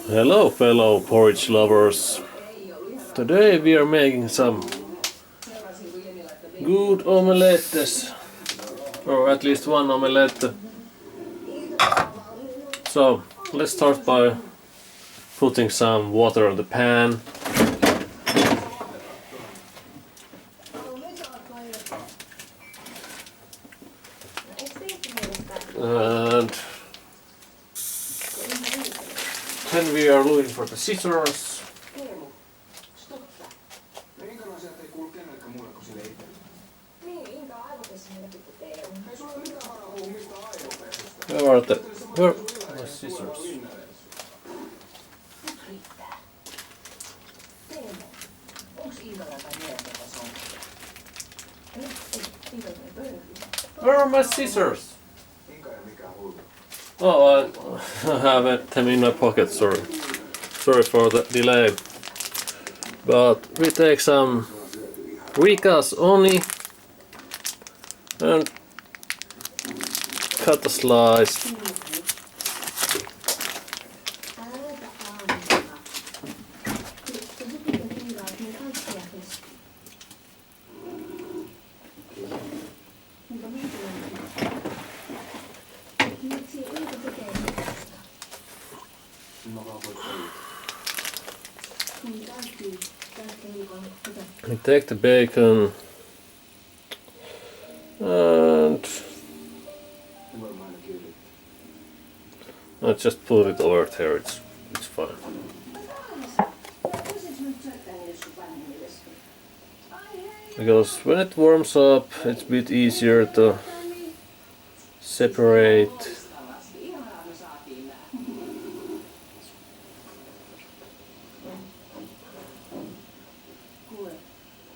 Hello fellow porridge lovers. Today we are making some good omelettes, or at least one omelette. So let's start by putting some water on the pan. And then we are looking for the scissors. Where are the scissors? Where are my scissors? Oh, I have them in my pocket, sorry. Sorry for the delay. But we take some rikas oni and cut a slice. We take the bacon and I just put it over there, it's fine. Because when it warms up, it's a bit easier to separate.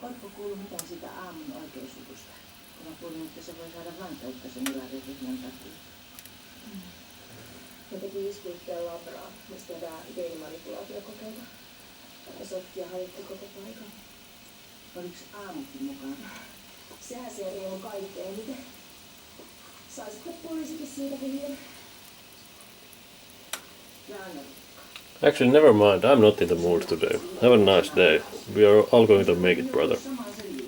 Oletko kuullut mitään siitä aamun oikeusjutusta? Kun mä kuulin, että se voi saada vankeutta sen Ilari-ryhmän takia. Ne teki iskuyhtiön labraa, mistä tehdään geenimanipulaatiokokeita. Ja Sofia hajotti koko paikan. Oliks aamukin mukana? Sehän se riemu kaikkeen eniten. Saisitko poliisikin siitä hiljan? Actually, never mind, I'm not in the mood today. Have a nice day. We are all going to make it, brother.